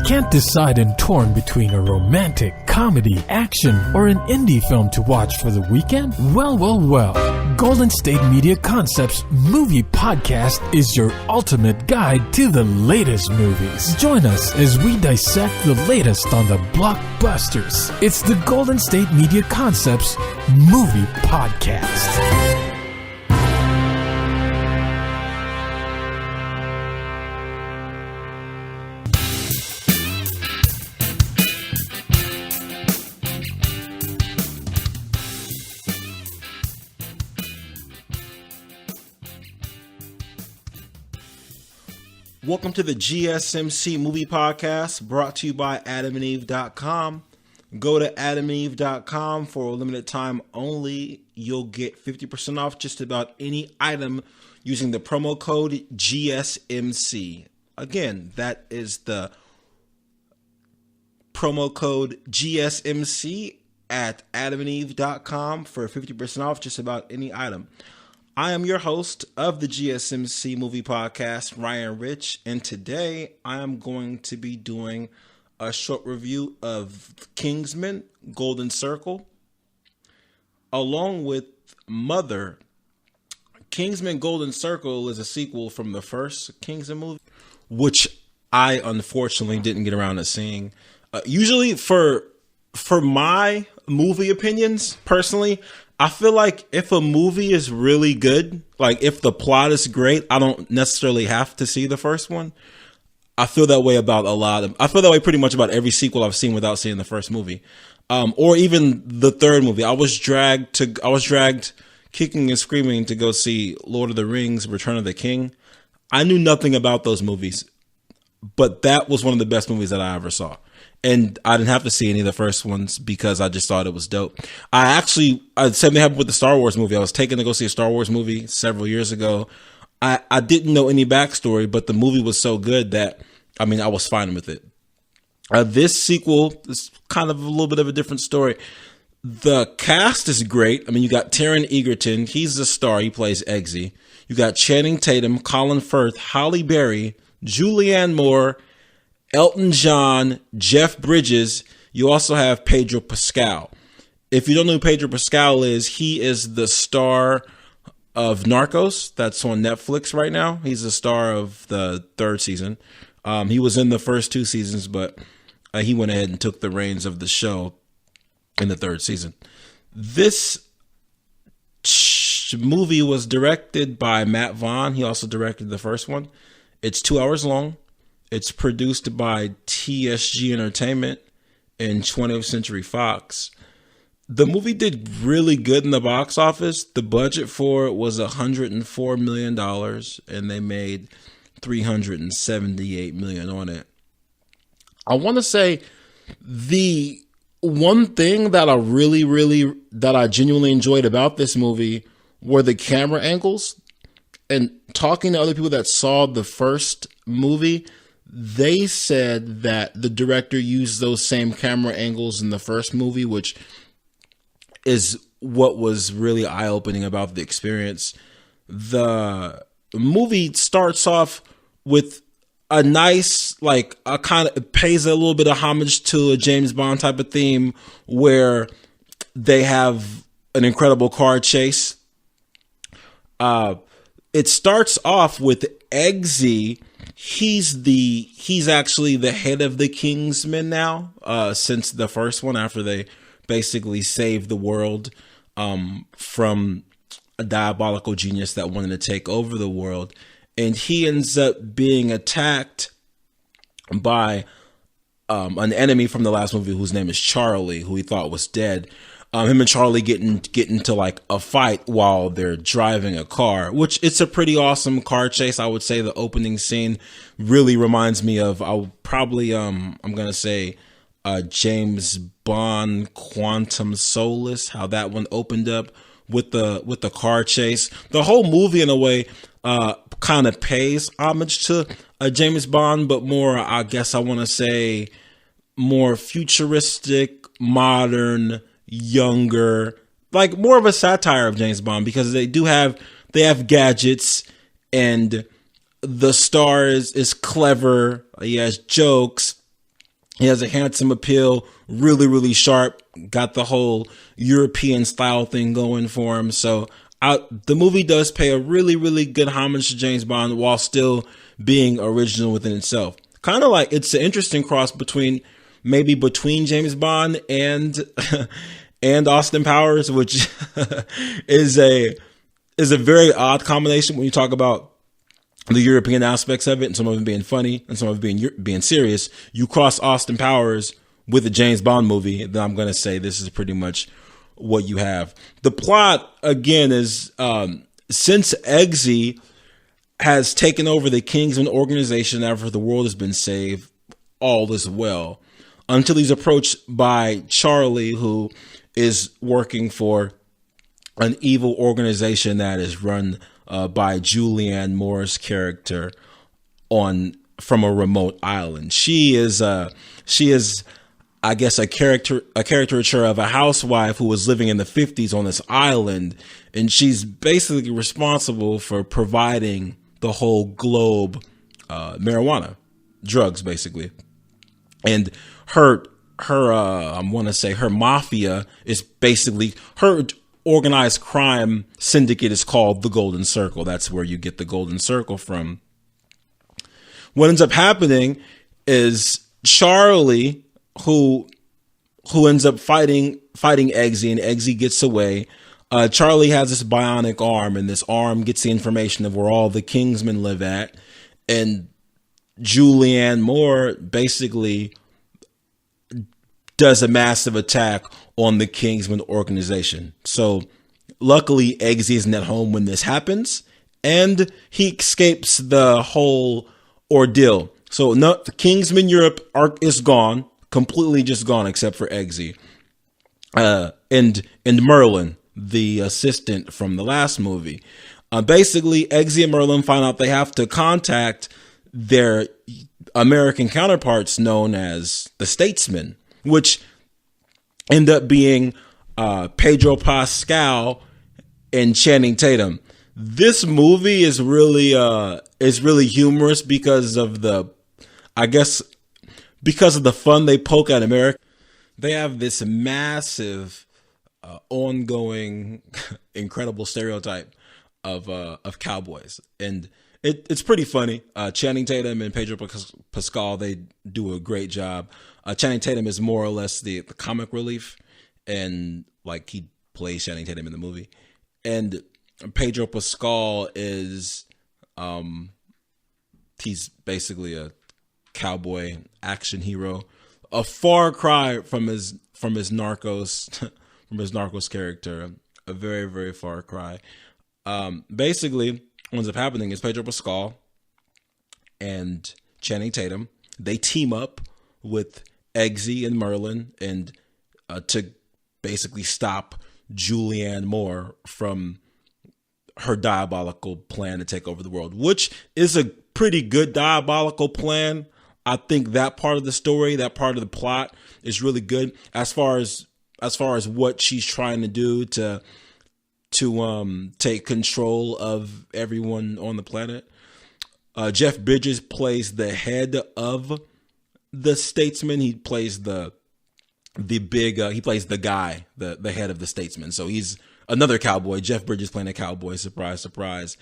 Can't decide and torn between a romantic, comedy, action, or an indie film to watch for the weekend? Well. Golden State Media Concepts Movie Podcast is your ultimate guide to the latest movies. Join us as we dissect the latest on the blockbusters. It's the Golden State Media Concepts Movie Podcast. Welcome to the GSMC Movie Podcast, brought to you by AdamandEve.com. Go to AdamandEve.com for a limited time only. You'll get 50% off just about any item using the promo code GSMC. Again, that is the promo code GSMC at AdamandEve.com for 50% off just about any item. I am your host of the GSMC Movie Podcast, Ryan Rich, and today I am going to be doing a short review of Kingsmen, Golden Circle, along with Mother. Kingsman, Golden Circle is a sequel from the first Kingsman movie, which I unfortunately didn't get around to seeing. Usually for my movie opinions, personally, I feel like if a movie is really good, like if the plot is great, I don't necessarily have to see the first one. I feel that way about I feel that way pretty much about every sequel I've seen without seeing the first movie. Or even the third movie. I was dragged kicking and screaming to go see Lord of the Rings, Return of the King. I knew nothing about those movies, but that was one of the best movies that I ever saw. And I didn't have to see any of the first ones because I just thought it was dope. I something happened with the Star Wars movie. I was taken to go see a Star Wars movie several years ago. I didn't know any backstory, but the movie was so good that, I was fine with it. This sequel is kind of a little bit of a different story. The cast is great. You got Taron Egerton. He's the star. He plays Eggsy. You got Channing Tatum, Colin Firth, Halle Berry, Julianne Moore, Elton John, Jeff Bridges. You also have Pedro Pascal. If you don't know who Pedro Pascal is, he is the star of Narcos. That's on Netflix right now. He's the star of the third season. He was in the first two seasons, but he went ahead and took the reins of the show in the third season. This movie was directed by Matt Vaughn. He also directed the first one. It's 2 hours long. It's produced by TSG Entertainment and 20th Century Fox. The movie did really good in the box office. The budget for it was $104 million, and they made $378 million on it. I want to say the one thing that I genuinely enjoyed about this movie were the camera angles. And talking to other people that saw the first movie, they said that the director used those same camera angles in the first movie, which is what was really eye-opening about the experience. The movie starts off with a nice, it pays a little bit of homage to a James Bond type of theme where they have an incredible car chase. It starts off with Eggsy. He's actually the head of the Kingsmen now, since the first one, after they basically saved the world from a diabolical genius that wanted to take over the world. And he ends up being attacked by an enemy from the last movie whose name is Charlie, who he thought was dead. Him and Charlie get into a fight while they're driving a car, which it's a pretty awesome car chase. I would say the opening scene really reminds me of, I'm going to say James Bond Quantum Solace, how that one opened up with the car chase. The whole movie in a way kind of pays homage to James Bond, but more, I guess I want to say, more futuristic, modern, younger, more of a satire of James Bond, because they have gadgets, and the star is clever. He has jokes. He has a handsome appeal, really, really sharp, got the whole European style thing going for him. So the movie does pay a really, really good homage to James Bond while still being original within itself. Kind of like it's an interesting cross between James Bond and and Austin Powers, which is a very odd combination when you talk about the European aspects of it, and some of it being funny and some of it being serious. You cross Austin Powers with a James Bond movie, then I'm going to say this is pretty much what you have. The plot, again, is since Eggsy has taken over the Kingsmen organization after the world has been saved, all is well. Until he's approached by Charlie, who is working for an evil organization that is run by Julianne Moore's character from a remote island. She is, I guess, a caricature of a housewife who was living in the 50s on this island, and she's basically responsible for providing the whole globe marijuana, drugs, basically. And her I want to say her mafia is basically her organized crime syndicate is called the Golden Circle. That's where you get the Golden Circle from. What ends up happening is Charlie, who ends up fighting Eggsy, and Eggsy gets away. Charlie has this bionic arm, and this arm gets the information of where all the Kingsmen live at. And Julianne Moore basically does a massive attack on the Kingsman organization. So luckily Eggsy isn't at home when this happens, and he escapes the whole ordeal. So the Kingsman Europe arc is gone, completely just gone, except for Eggsy. And Merlin, the assistant from the last movie. Basically, Eggsy and Merlin find out they have to contact their American counterparts known as the Statesmen, which end up being Pedro Pascal and Channing Tatum. This movie is really humorous because of the fun they poke at America. They have this massive, ongoing, incredible stereotype of cowboys, and it's pretty funny. Channing Tatum and Pedro Pascal, they do a great job. Channing Tatum is more or less the comic relief, and like he plays Channing Tatum in the movie. And Pedro Pascal is, he's basically a cowboy action hero, a far cry from his Narcos, from his Narcos character, a very, very far cry. Basically, what ends up happening is Pedro Pascal and Channing Tatum, they team up with Eggsy and Merlin and to basically stop Julianne Moore from her diabolical plan to take over the world, which is a pretty good diabolical plan. I think that part of the story, that part of the plot is really good as far as what she's trying to do to take control of everyone on the planet. Jeff Bridges plays the head of the Statesman. He plays the guy, the head of the Statesman. So he's another cowboy. Jeff Bridges playing a cowboy. Surprise, surprise.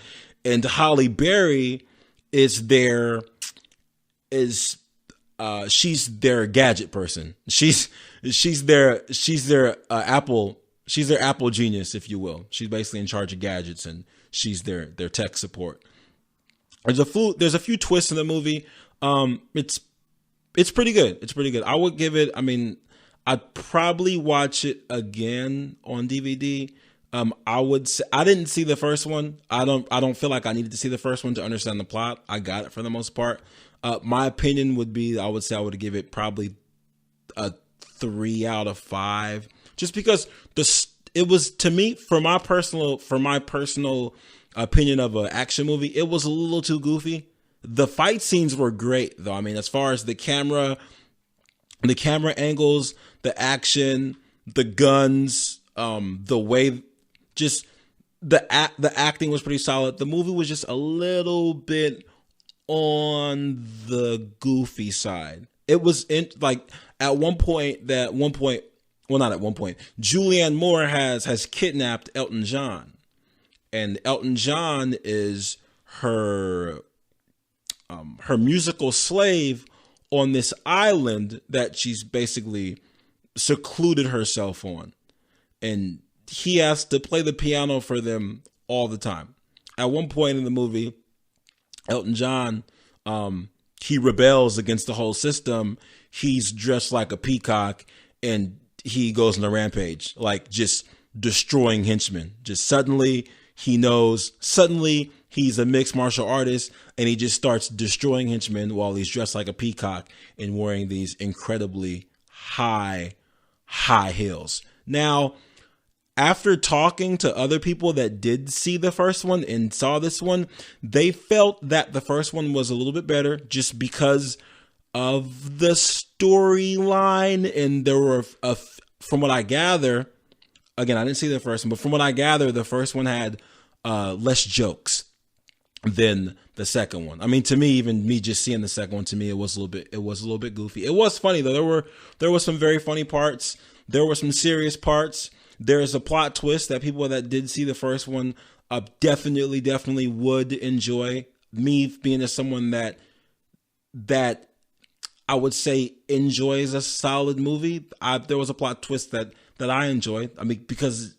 And Halle Berry she's their gadget person. She's their Apple genius, if you will. She's basically in charge of gadgets, and she's their tech support. There's a few twists in the movie. It's pretty good. It's pretty good. I would give it, I'd probably watch it again on DVD. I would say I didn't see the first one. I don't feel like I needed to see the first one to understand the plot. I got it for the most part. My opinion would be, I would give it probably a 3 out of 5, just because it was, to me, for my personal opinion of an action movie, it was a little too goofy. The fight scenes were great though. As far as the camera angles, the action, the guns, the way, just the acting was pretty solid. The movie was just a little bit on the goofy side. It was in like at one point, well, not at one point, Julianne Moore has kidnapped Elton John, and Elton John is her musical slave on this island that she's basically secluded herself on, and he has to play the piano for them all the time. At one point in the movie, Elton John, he rebels against the whole system. He's dressed like a peacock and he goes on a rampage, like just destroying henchmen. Just suddenly he's a mixed martial artist and he just starts destroying henchmen while he's dressed like a peacock and wearing these incredibly high heels. Now, after talking to other people that did see the first one and saw this one, they felt that the first one was a little bit better just because of the storyline. And there were, from what I gather, again, I didn't see the first one, but from what I gather, the first one had less jokes than the second one. I mean, to me, even me just seeing the second one, to me, it was a little bit goofy. It was funny though. There were some very funny parts. There were some serious parts. There's a plot twist that people that did see the first one definitely would enjoy. Me being as someone that I would say enjoys a solid movie, there was a plot twist that I enjoyed. I mean, because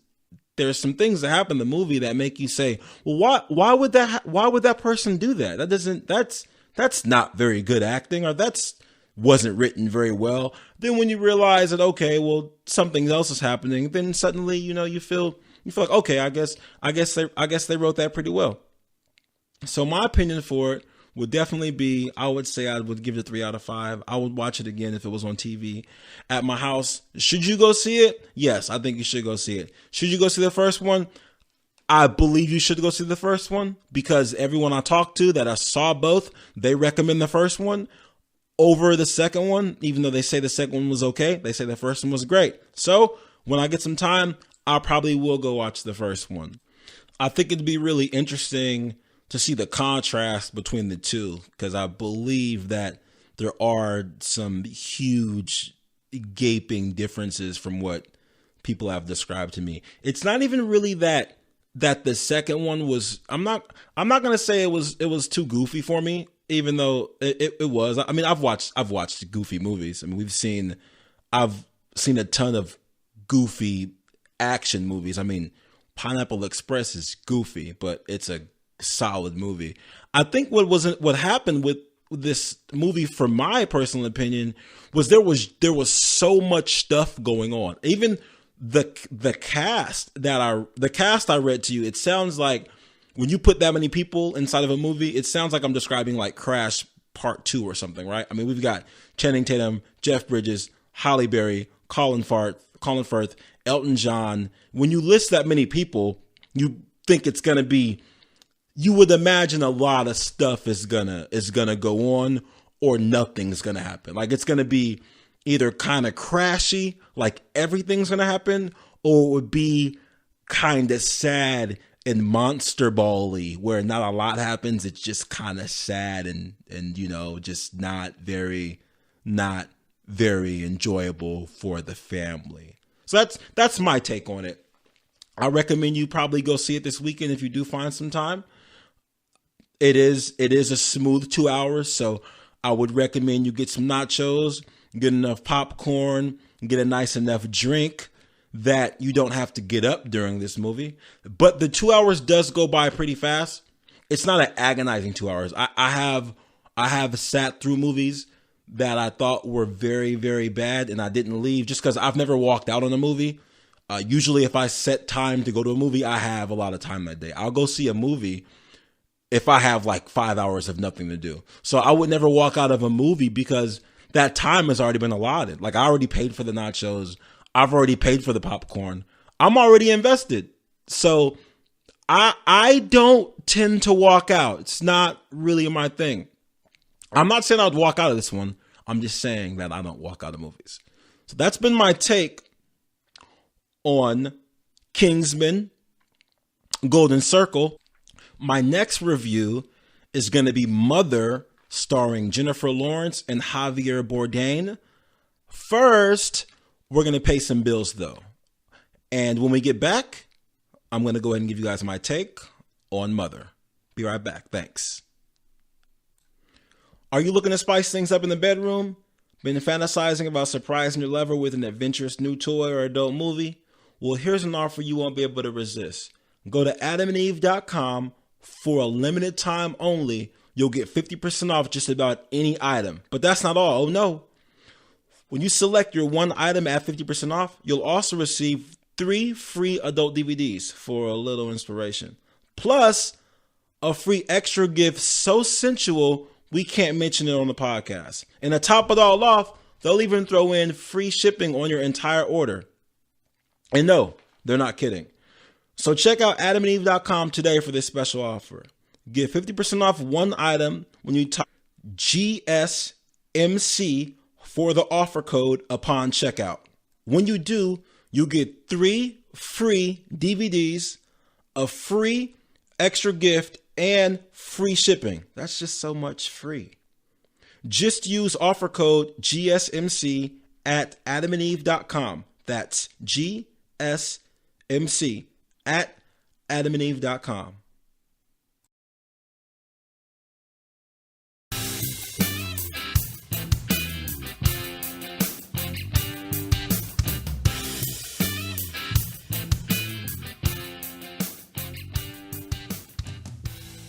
there's some things that happen in the movie that make you say, well, why would that person do that? That's not very good acting, or that's wasn't written very well. Then when you realize that, okay, well, something else is happening, then suddenly, you feel like, okay, I guess they wrote that pretty well. So my opinion for it would definitely be, I would say I would give it a 3 out of 5. I would watch it again if it was on TV at my house. Should you go see it? Yes, I think you should go see it. Should you go see the first one? I believe you should go see the first one, because everyone I talked to that I saw both, they recommend the first one over the second one. Even though they say the second one was okay, they say the first one was great. So when I get some time, I probably will go watch the first one. I think it'd be really interesting to see the contrast between the two, because I believe that there are some huge gaping differences from what people have described to me. It's not even really that the second one was, I'm not going to say it was too goofy for me, even though it was. I mean, I've watched goofy movies. I mean, I've seen a ton of goofy action movies. I mean, Pineapple Express is goofy, but it's a solid movie. I think what happened with this movie, from my personal opinion, was there was so much stuff going on. Even the cast I read to you, it sounds like when you put that many people inside of a movie, it sounds like I'm describing like Crash Part 2 or something, right? I mean, we've got Channing Tatum, Jeff Bridges, Halle Berry, Colin Firth, Elton John. When you list that many people, you think it's gonna be, you would imagine a lot of stuff is gonna go on, or nothing's gonna happen. Like, it's gonna be either kind of crashy, like everything's gonna happen, or it would be kind of sad and monster ball-y, where not a lot happens. It's just kind of sad and just not very enjoyable for the family. So that's my take on it. I recommend you probably go see it this weekend if you do find some time. It is a smooth 2 hours, so I would recommend you get some nachos, get enough popcorn, get a nice enough drink that you don't have to get up during this movie. But the 2 hours does go by pretty fast. It's not an agonizing 2 hours. I have sat through movies that I thought were very, very bad, and I didn't leave just because I've never walked out on a movie. Usually if I set time to go to a movie, I have a lot of time that day. I'll go see a movie if I have like 5 hours of nothing to do. So I would never walk out of a movie because that time has already been allotted. Like, I already paid for the nachos. I've already paid for the popcorn. I'm already invested. So I don't tend to walk out. It's not really my thing. I'm not saying I'd walk out of this one. I'm just saying that I don't walk out of movies. So that's been my take on Kingsman, Golden Circle. My next review is going to be Mother, starring Jennifer Lawrence and Javier Bardem. First, we're going to pay some bills, though. And when we get back, I'm going to go ahead and give you guys my take on Mother. Be right back. Thanks. Are you looking to spice things up in the bedroom? Been fantasizing about surprising your lover with an adventurous new toy or adult movie? Well, here's an offer you won't be able to resist. Go to adamandeve.com. For a limited time only, you'll get 50% off just about any item. But that's not all. Oh, no. When you select your one item at 50% off, you'll also receive 3 free adult DVDs for a little inspiration. Plus, a free extra gift so sensual, we can't mention it on the podcast. And to top it all off, they'll even throw in free shipping on your entire order. And no, they're not kidding. So check out adamandeve.com today for this special offer. Get 50% off one item when you type GSMC for the offer code upon checkout. When you do, you get 3 free DVDs, a free extra gift, and free shipping. That's just so much free. Just use offer code GSMC at adamandeve.com. That's GSMC at adamandeve.com.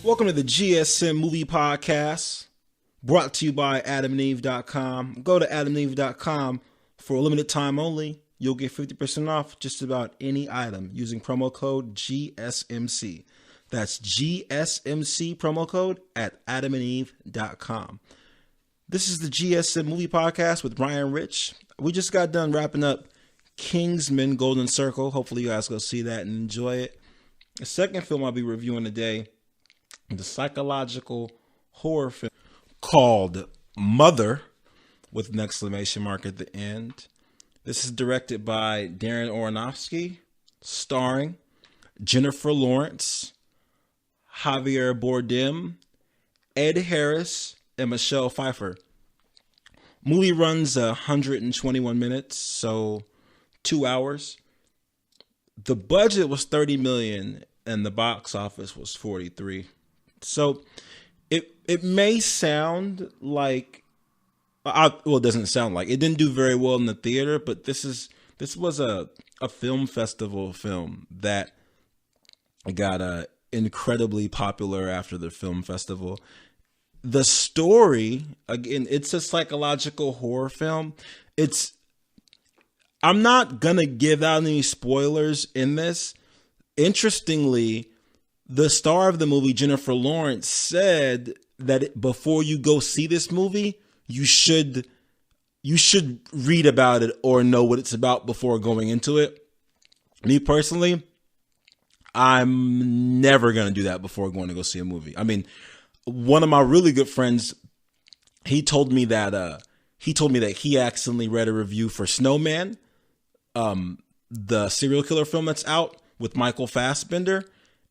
Welcome to the GSM Movie Podcast, brought to you by adamandeve.com. Go to adamandeve.com for a limited time only. You'll get 50% off just about any item using promo code GSMC. That's GSMC promo code at adamandeve.com. This is the GSM Movie Podcast with Ryan Rich. We just got done wrapping up Kingsmen Golden Circle. Hopefully you guys go see that and enjoy it. The second film I'll be reviewing today, the psychological horror film called Mother, with an exclamation mark at the end. This is directed by Darren Aronofsky, starring Jennifer Lawrence, Javier Bardem, Ed Harris, and Michelle Pfeiffer. Movie runs 121 minutes, so 2 hours. The budget was $30 million and the box office was 43. So it may sound like, it doesn't sound like, it didn't do very well in the theater, but this was a film festival film that got incredibly popular after the film festival. The story, again, it's a psychological horror film. I'm not gonna give out any spoilers in this. Interestingly, the star of the movie, Jennifer Lawrence, said that before you go see this movie, you should read about it or know what it's about before going into it. Me personally, I'm never going to do that before going to go see a movie. I mean, one of my really good friends, he told me that he accidentally read a review for Snowman, the serial killer film that's out with Michael Fassbender.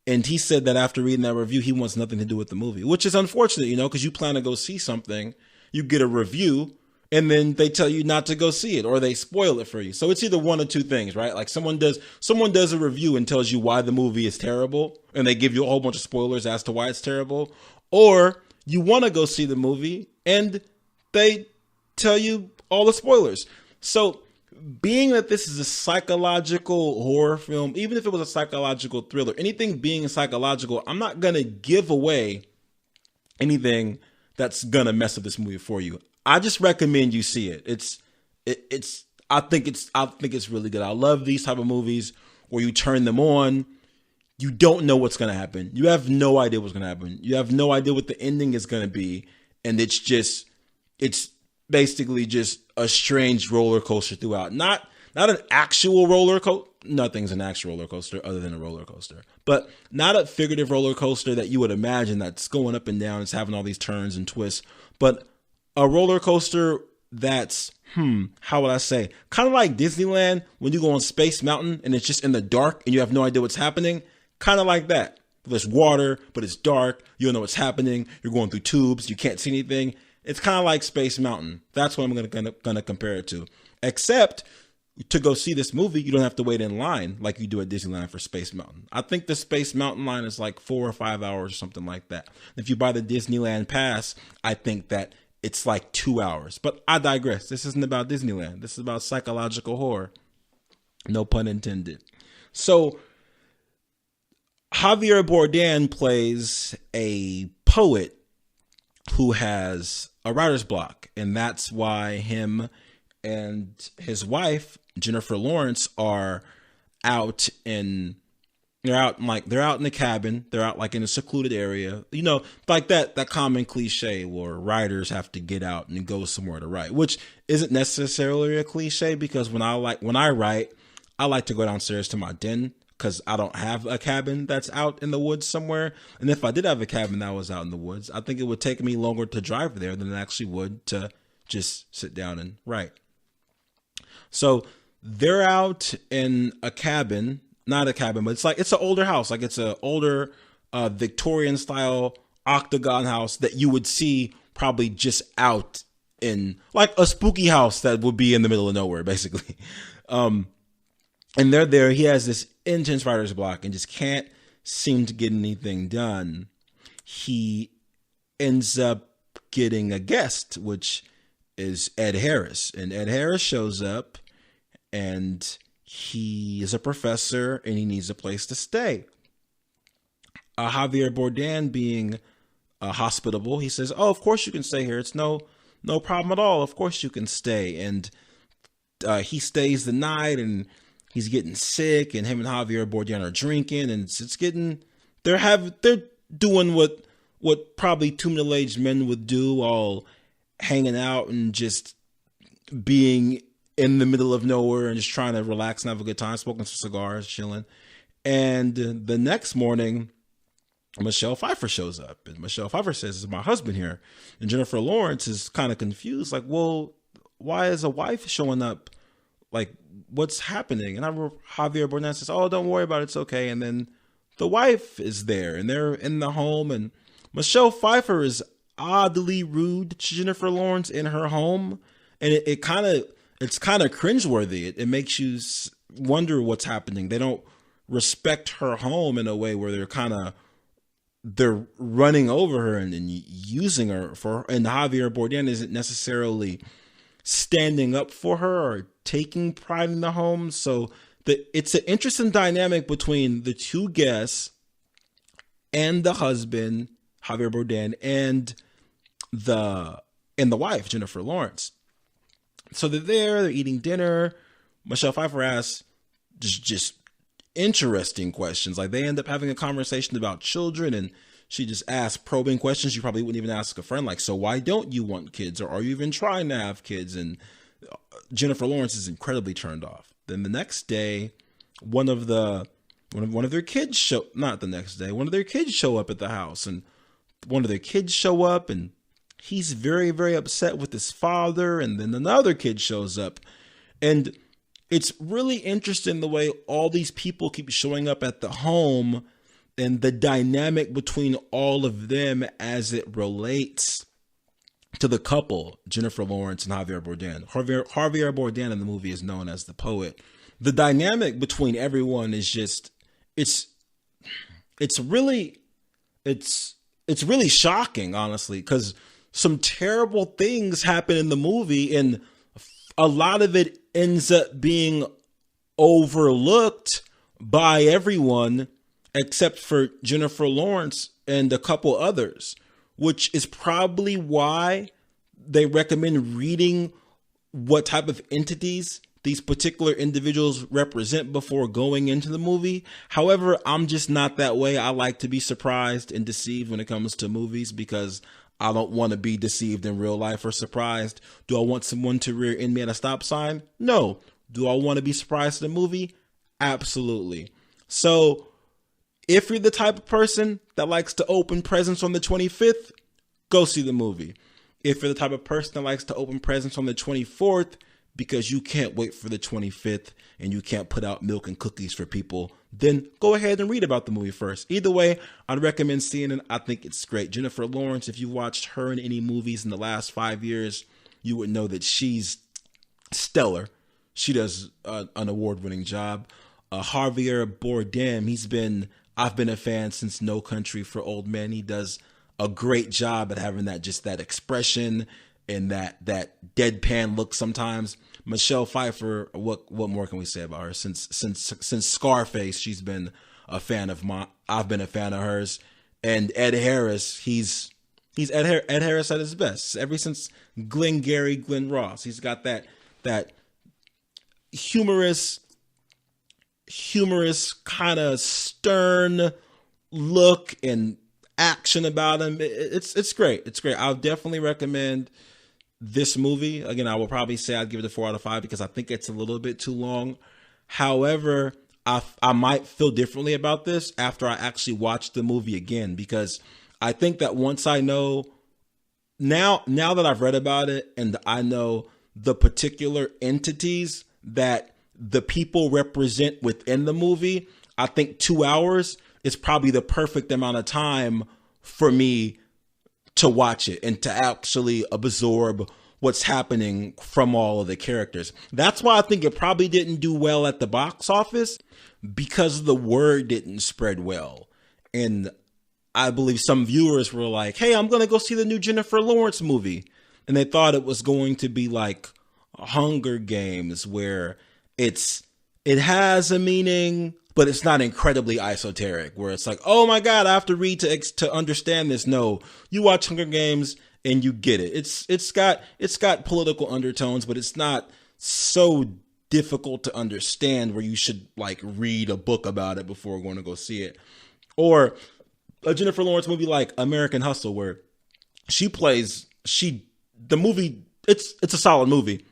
And he said that after reading that review, he wants nothing to do with the movie, which is unfortunate, because you plan to go see something, you get a review, and then they tell you not to go see it, or they spoil it for you. So it's either one of two things, right? Like someone does a review and tells you why the movie is terrible, and they give you a whole bunch of spoilers as to why it's terrible, or you want to go see the movie and they tell you all the spoilers. So being that this is a psychological horror film, even if it was a psychological thriller, anything being psychological, I'm not going to give away anything that's going to mess up this movie for you. I just recommend you see it. I think it's really good. I love these type of movies where you turn them on, you don't know what's going to happen. You have no idea what's going to happen. You have no idea what the ending is going to be. And it's basically just a strange roller coaster throughout. Not an actual roller coaster. Nothing's an actual roller coaster other than a roller coaster. But not a figurative roller coaster that you would imagine that's going up and down. It's having all these turns and twists. But a roller coaster that's, how would I say? Kind of like Disneyland when you go on Space Mountain and it's just in the dark and you have no idea what's happening. Kind of like that. There's water, but it's dark. You don't know what's happening. You're going through tubes. You can't see anything. It's kind of like Space Mountain. That's what I'm gonna compare it to. Except to go see this movie, you don't have to wait in line like you do at Disneyland for Space Mountain. I think the Space Mountain line is like 4 or 5 hours or something like that. If you buy the Disneyland pass, I think that it's like 2 hours. But I digress. This isn't about Disneyland. This is about psychological horror. No pun intended. So Javier Bardem plays a poet who has a writer's block, and that's why him and his wife Jennifer Lawrence are out in they're out in the cabin. They're out like in a secluded area, you know, like that common cliche where writers have to get out and go somewhere to write, which isn't necessarily a cliche, because when I write, I like to go downstairs to my den, because I don't have a cabin that's out in the woods somewhere. And if I did have a cabin that was out in the woods, I think it would take me longer to drive there than it actually would to just sit down and write. So they're out in a cabin, not a cabin, but it's an older house. Like it's an older Victorian style octagon house that you would see probably just out in like a spooky house that would be in the middle of nowhere, basically. And they're there. He has this intense writer's block and just can't seem to get anything done. He ends up getting a guest, which is Ed Harris. And Ed Harris shows up, and he is a professor and he needs a place to stay. Javier Bardem, being hospitable, he says, "Oh, of course you can stay here. It's no problem at all. Of course you can stay." And he stays the night, and he's getting sick, and him and Javier Bardem are drinking, and they're doing what probably two middle-aged men would do, all hanging out and just being in the middle of nowhere and just trying to relax and have a good time, smoking some cigars, chilling. And the next morning, Michelle Pfeiffer shows up, and Michelle Pfeiffer says, "Is my husband here?" And Jennifer Lawrence is kind of confused, like, "Well, why is a wife showing up? Like, what's happening?" And Javier Bardem says, "Oh, don't worry about it. It's okay." And then the wife is there, and they're in the home, and Michelle Pfeiffer is oddly rude to Jennifer Lawrence in her home. And it's kind of cringeworthy. It makes you wonder what's happening. They don't respect her home in a way where they're running over her and using her and Javier Bardem isn't necessarily standing up for her or taking pride in the home. So it's an interesting dynamic between the two guests and the husband, Javier Bardem, and the wife, Jennifer Lawrence. So they're eating dinner. Michelle Pfeiffer asks just interesting questions. Like, they end up having a conversation about children, and she just asks probing questions you probably wouldn't even ask a friend. Like, so why don't you want kids? Or are you even trying to have kids? And Jennifer Lawrence is incredibly turned off. Then the next day, one of their kids show up at the house, and one of their kids show up, and he's very, very upset with his father. And then another kid shows up, and it's really interesting the way all these people keep showing up at the home and the dynamic between all of them as it relates to the couple, Jennifer Lawrence and Javier Bardem. Javier Bardem in the movie is known as the poet. The dynamic between everyone is just, it's really shocking, honestly, because some terrible things happen in the movie, and a lot of it ends up being overlooked by everyone except for Jennifer Lawrence and a couple others, which is probably why they recommend reading what type of entities these particular individuals represent before going into the movie. However, I'm just not that way. I like to be surprised and deceived when it comes to movies, because I don't want to be deceived in real life or surprised. Do I want someone to rear end me at a stop sign? No. Do I want to be surprised in a movie? Absolutely. So if you're the type of person that likes to open presents on the 25th, go see the movie. If you're the type of person that likes to open presents on the 24th, because you can't wait for the 25th and you can't put out milk and cookies for people, then go ahead and read about the movie first. Either way, I'd recommend seeing it. I think it's great. Jennifer Lawrence, if you watched her in any movies in the last 5 years, you would know that she's stellar. She does an award-winning job. Javier Bardem, I've been a fan since No Country for Old Men. He does a great job at having that expression and that deadpan look sometimes. Michelle Pfeiffer, what more can we say about her? Since Scarface, she's been a fan of mine. I've been a fan of hers. And Ed Harris, he's Ed Harris at his best. Ever since Glenn Ross, he's got that humorous kind of stern look and action about him. It's great. It's great. I'll definitely recommend this movie. Again, I will probably say I'd give it a 4 out of 5 because I think it's a little bit too long. However, I might feel differently about this after I actually watch the movie again, because I think that once I know, now that I've read about it and I know the particular entities that the people represent within the movie, I think 2 hours is probably the perfect amount of time for me to watch it and to actually absorb what's happening from all of the characters. That's why I think it probably didn't do well at the box office, because the word didn't spread well. And I believe some viewers were like, hey, I'm going to go see the new Jennifer Lawrence movie. And they thought it was going to be like Hunger Games, where it has a meaning, but it's not incredibly esoteric, where it's like, oh my God, I have to read to understand this. No, you watch Hunger Games and you get it. It's got political undertones, but it's not so difficult to understand where you should like read a book about it before going to go see it. Or a Jennifer Lawrence movie like American Hustle, where the movie, it's a solid movie.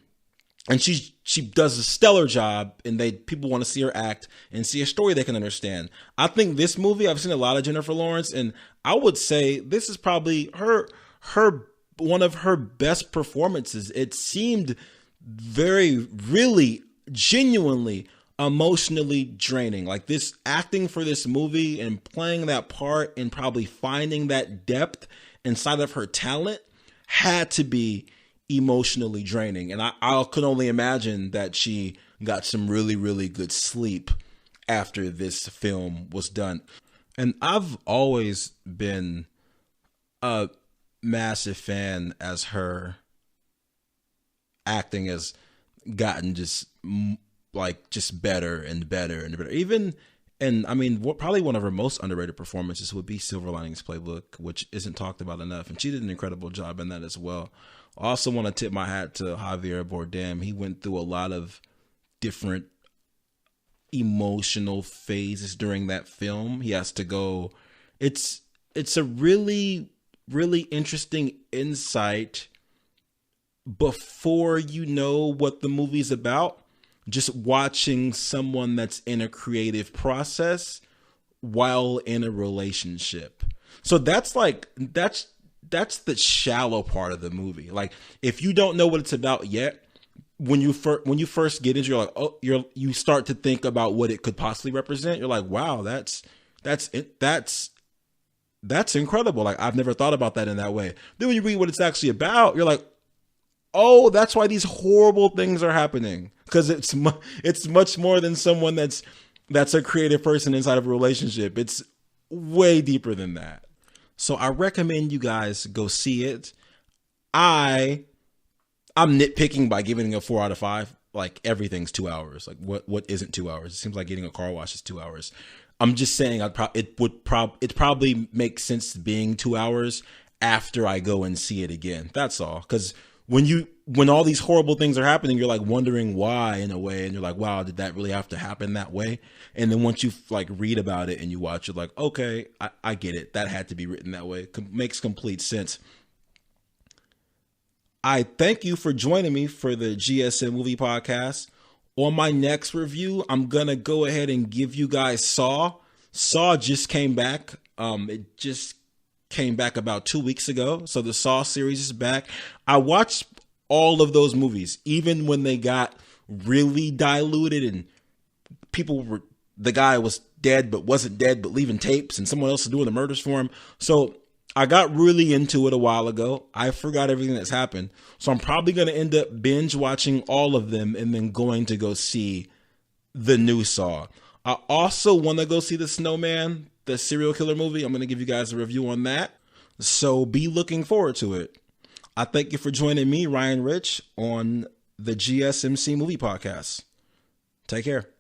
And she does a stellar job, and people want to see her act and see a story they can understand. I think this movie, I've seen a lot of Jennifer Lawrence, and I would say this is probably her one of her best performances. It seemed really genuinely emotionally draining. Like, this acting for this movie and playing that part and probably finding that depth inside of her talent had to be emotionally draining. And I could only imagine that she got some really, really good sleep after this film was done. And I've always been a massive fan as her acting has gotten just better and better and better. And I mean, probably one of her most underrated performances would be Silver Linings Playbook, which isn't talked about enough. And she did an incredible job in that as well. I also want to tip my hat to Javier Bardem. He went through a lot of different emotional phases during that film. He has to go. It's a really, really interesting insight before you know what the movie's about. Just watching someone that's in a creative process while in a relationship. So that's the shallow part of the movie. Like, if you don't know what it's about yet, when you first get into it, you're like, oh, you start to think about what it could possibly represent. You're like, wow, that's incredible. Like, I've never thought about that in that way. Then when you read what it's actually about, you're like, oh, that's why these horrible things are happening. Because it's much more than someone that's a creative person inside of a relationship. It's way deeper than that. So I recommend you guys go see it. I'm nitpicking by giving it a 4 out of 5. Like, everything's 2 hours. Like, what isn't 2 hours? It seems like getting a car wash is 2 hours. I'm just saying it probably makes sense being 2 hours after I go and see it again. That's all. Because when all these horrible things are happening, you're like wondering why, in a way, and you're like, wow, did that really have to happen that way? And then once you like read about it and you watch, you're like, okay, I get it. That had to be written that way. Makes complete sense. I thank you for joining me for the GSM Movie Podcast. On my next review, I'm going to go ahead and give you guys Saw. Saw just came back. It just came back about 2 weeks ago. So the Saw series is back. I watched all of those movies, even when they got really diluted and the guy was dead but wasn't dead but leaving tapes and someone else is doing the murders for him. So I got really into it a while ago. I forgot everything that's happened. So I'm probably going to end up binge watching all of them and then going to go see the new Saw. I also want to go see The Snowman, the serial killer movie. I'm going to give you guys a review on that. So be looking forward to it. I thank you for joining me, Ryan Rich, on the GSMC Movie Podcast. Take care.